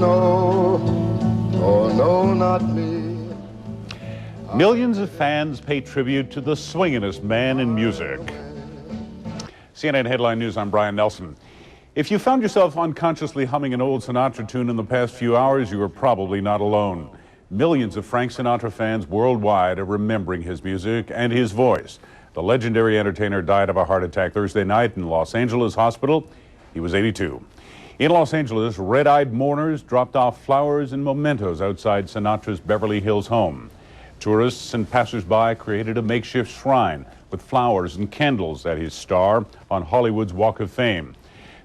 no, oh no, not me. Millions of fans pay tribute to the swinginest man in music. CNN Headline News, I'm Brian Nelson. If you found yourself unconsciously humming an old Sinatra tune in the past few hours, you are probably not alone. Millions of Frank Sinatra fans worldwide are remembering his music and his voice. The legendary entertainer died of a heart attack Thursday night in Los Angeles hospital. He was 82. In Los Angeles, red-eyed mourners dropped off flowers and mementos outside Sinatra's Beverly Hills home. Tourists and passers-by created a makeshift shrine with flowers and candles at his star on Hollywood's Walk of Fame.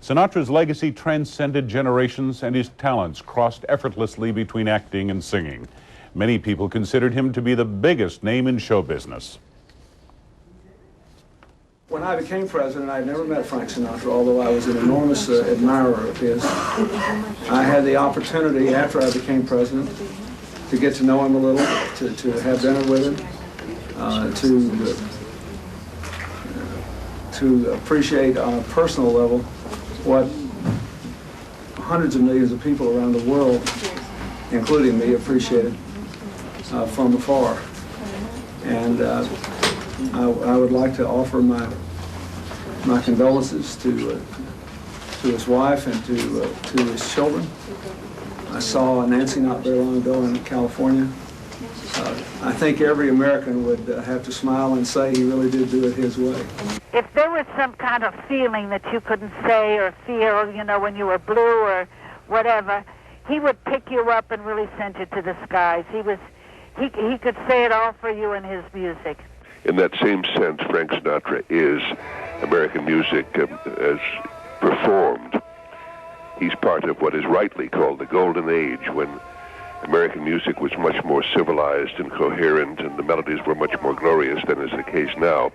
Sinatra's legacy transcended generations, and his talents crossed effortlessly between acting and singing. Many people considered him to be the biggest name in show business. When I became president, I had never met Frank Sinatra, although I was an enormous admirer of his. I had the opportunity, after I became president, to get to know him a little, to have dinner with him, to appreciate on a personal level what hundreds of millions of people around the world, including me, appreciated from afar. And I would like to offer my condolences to his wife and to his children. I saw Nancy not very long ago in California. I think every American would have to smile and say he really did do it his way. If there was some kind of feeling that you couldn't say or feel, you know, when you were blue or whatever, he would pick you up and really send you to the skies. He could say it all for you in his music. In that same sense, Frank Sinatra is American music as performed. He's part of what is rightly called the golden age, when American music was much more civilized and coherent, and the melodies were much more glorious than is the case now.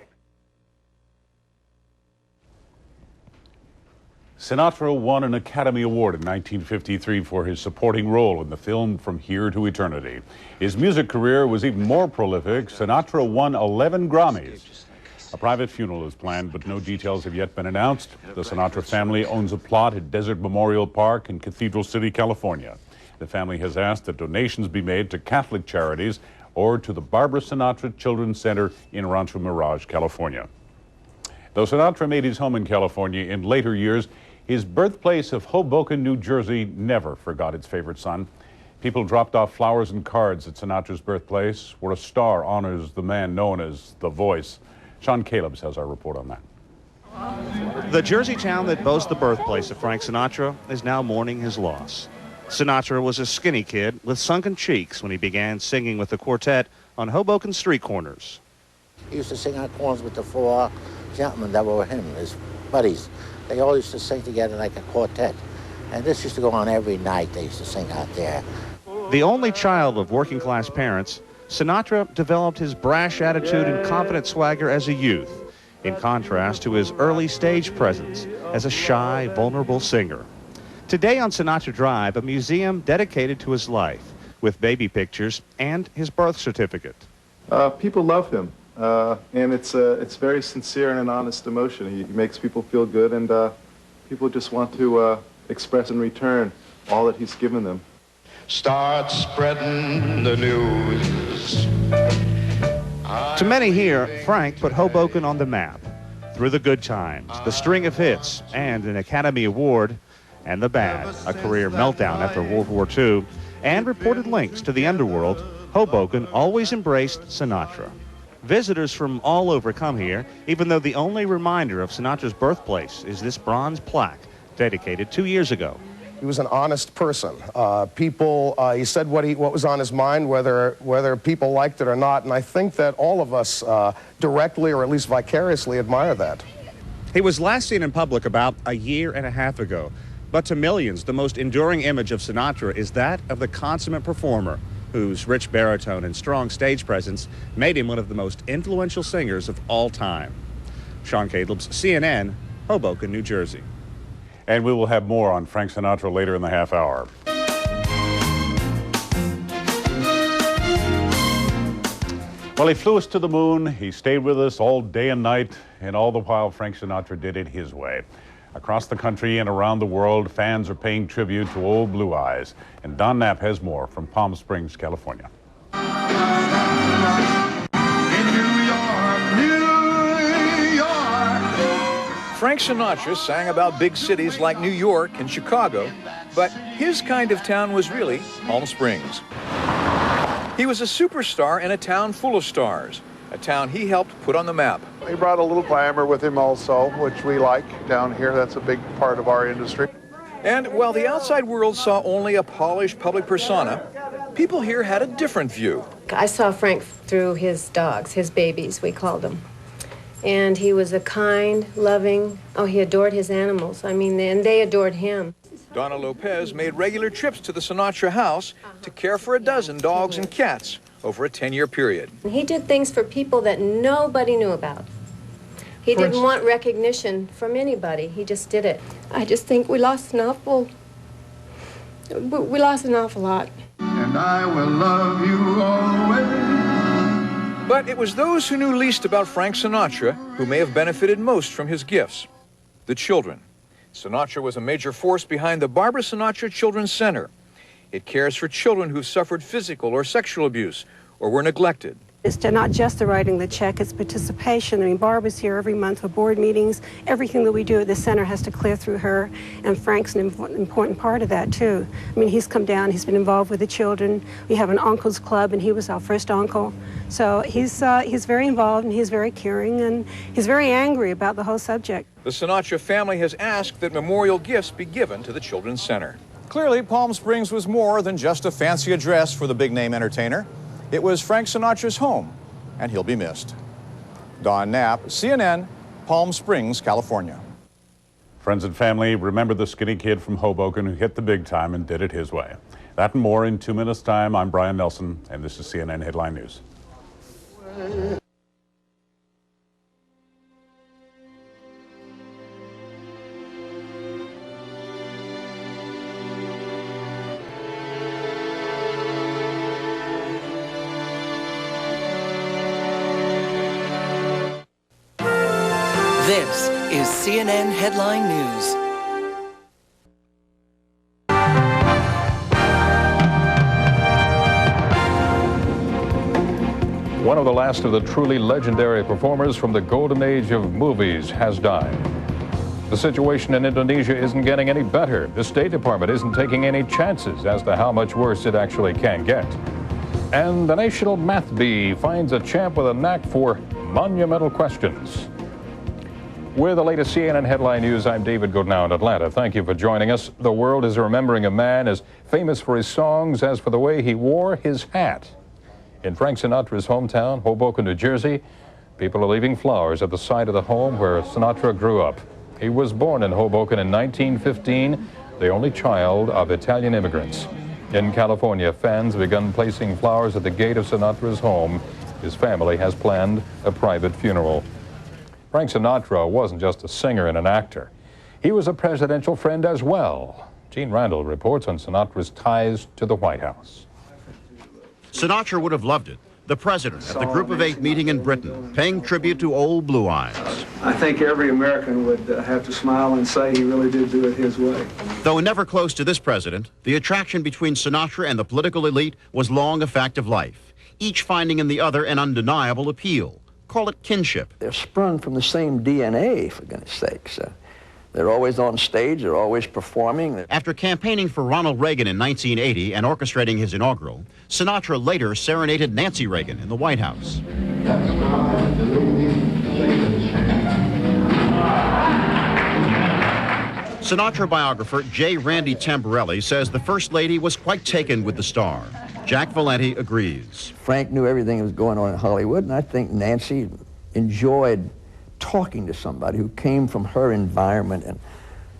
Sinatra won an Academy Award in 1953 for his supporting role in the film From Here to Eternity. His music career was even more prolific. Sinatra won 11 Grammys. A private funeral is planned, but no details have yet been announced. The Sinatra family owns a plot at Desert Memorial Park in Cathedral City, California. The family has asked that donations be made to Catholic charities or to the Barbara Sinatra Children's Center in Rancho Mirage, California. Though Sinatra made his home in California in later years, his birthplace of Hoboken, New Jersey, never forgot its favorite son. People dropped off flowers and cards at Sinatra's birthplace, where a star honors the man known as The Voice. Sean Calebs has our report on that. The Jersey town that boasts the birthplace of Frank Sinatra is now mourning his loss. Sinatra was a skinny kid with sunken cheeks when he began singing with the quartet on Hoboken street corners. He used to sing on corners with the four gentlemen that were him, his buddies. They all used to sing together like a quartet. And this used to go on every night. They used to sing out there. The only child of working-class parents, Sinatra developed his brash attitude and confident swagger as a youth, in contrast to his early stage presence as a shy, vulnerable singer. Today on Sinatra Drive, a museum dedicated to his life, with baby pictures and his birth certificate. People love him, and it's very sincere and an honest emotion. He makes people feel good, and people just want to express in return all that he's given them. Start spreading the news. To many here, Frank put Hoboken on the map. Through the good times, the string of hits, and an Academy Award, and the bad, a career meltdown after World War II, and reported links to the underworld, Hoboken always embraced Sinatra. Visitors from all over come here, even though the only reminder of Sinatra's birthplace is this bronze plaque dedicated 2 years ago. He was an honest person. He said what was on his mind, whether people liked it or not, and I think that all of us directly or at least vicariously admire that. He was last seen in public about a year and a half ago, but to millions, the most enduring image of Sinatra is that of the consummate performer, whose rich baritone and strong stage presence made him one of the most influential singers of all time. Sean Calebs, CNN, Hoboken, New Jersey. And we will have more on Frank Sinatra later in the half hour. Well, he flew us to the moon. He stayed with us all day and night, and all the while Frank Sinatra did it his way. Across the country and around the world, fans are paying tribute to Old Blue Eyes. And Don Knapp has more from Palm Springs, California. Frank Sinatra sang about big cities like New York and Chicago, but his kind of town was really Palm Springs. He was a superstar in a town full of stars, a town he helped put on the map. He brought a little glamour with him also, which we like down here. That's a big part of our industry. And while the outside world saw only a polished public persona, people here had a different view. I saw Frank through his dogs, his babies, we called them. And he was a kind, loving, he adored his animals. I mean, and they adored him. Donna Lopez made regular trips to the Sinatra house to care for a dozen dogs and cats over a 10-year period. He did things for people that nobody knew about. He didn't want recognition from anybody. He just did it. I just think we lost an awful lot. And I will love you always. But it was those who knew least about Frank Sinatra who may have benefited most from his gifts, the children. Sinatra was a major force behind the Barbara Sinatra Children's Center. It cares for children who've suffered physical or sexual abuse or were neglected. It's not just the writing the check, it's participation. I mean, Barbara's here every month for board meetings. Everything that we do at the center has to clear through her, and Frank's an important part of that, too. I mean, he's come down, he's been involved with the children. We have an uncle's club, and he was our first uncle. So he's very involved, and he's very caring, and he's very angry about the whole subject. The Sinatra family has asked that memorial gifts be given to the Children's Center. Clearly, Palm Springs was more than just a fancy address for the big-name entertainer. It was Frank Sinatra's home, and he'll be missed. Don Knapp, CNN, Palm Springs, California. Friends and family remember the skinny kid from Hoboken who hit the big time and did it his way. That and more in 2 minutes' time. I'm Brian Nelson, and this is CNN Headline News. This is CNN Headline News. One of the last of the truly legendary performers from the golden age of movies has died. The situation in Indonesia isn't getting any better. The State Department isn't taking any chances as to how much worse it actually can get. And the National Math Bee finds a champ with a knack for monumental questions. With the latest CNN Headline News, I'm David Goodnow in Atlanta. Thank you for joining us. The world is remembering a man as famous for his songs as for the way he wore his hat. In Frank Sinatra's hometown, Hoboken, New Jersey, people are leaving flowers at the site of the home where Sinatra grew up. He was born in Hoboken in 1915, the only child of Italian immigrants. In California, fans have begun placing flowers at the gate of Sinatra's home. His family has planned a private funeral. Frank Sinatra wasn't just a singer and an actor. He was a presidential friend as well. Gene Randall reports on Sinatra's ties to the White House. Sinatra would have loved it. The president at the Group of Eight meeting in Britain, paying tribute to Old Blue Eyes. I think every American would have to smile and say he really did do it his way. Though never close to this president, the attraction between Sinatra and the political elite was long a fact of life, each finding in the other an undeniable appeal. Call it kinship. They're sprung from the same DNA, for goodness sakes. They're always on stage, they're always performing. After campaigning for Ronald Reagan in 1980 and orchestrating his inaugural, Sinatra later serenaded Nancy Reagan in the White House. Sinatra biographer J. Randy Tamborelli says the First Lady was quite taken with the star. Jack Valenti agrees. Frank knew everything that was going on in Hollywood, and I think Nancy enjoyed talking to somebody who came from her environment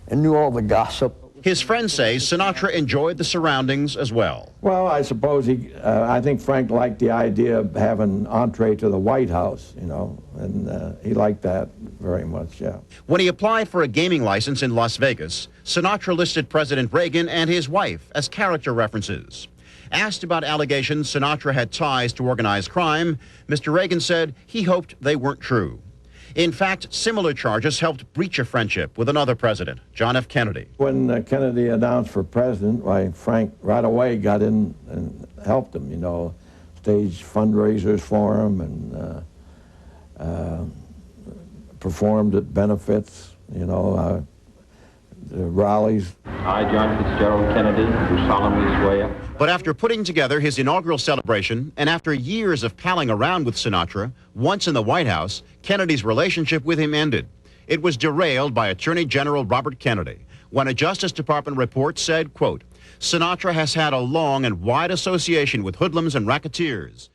and knew all the gossip. His friends say Sinatra enjoyed the surroundings as well. Well, I suppose I think Frank liked the idea of having entree to the White House, you know, and he liked that very much, yeah. When he applied for a gaming license in Las Vegas, Sinatra listed President Reagan and his wife as character references. Asked about allegations Sinatra had ties to organized crime, Mr. Reagan said he hoped they weren't true. In fact, similar charges helped breach a friendship with another president, John F. Kennedy. When Kennedy announced for president, why, Frank right away got in and helped him, you know, staged fundraisers for him and performed at benefits, you know, rallies. I, John Fitzgerald Kennedy, do solemnly swear. But after putting together his inaugural celebration, and after years of palling around with Sinatra, once in the White House, Kennedy's relationship with him ended. It was derailed by Attorney General Robert Kennedy when a Justice Department report said, quote, Sinatra has had a long and wide association with hoodlums and racketeers.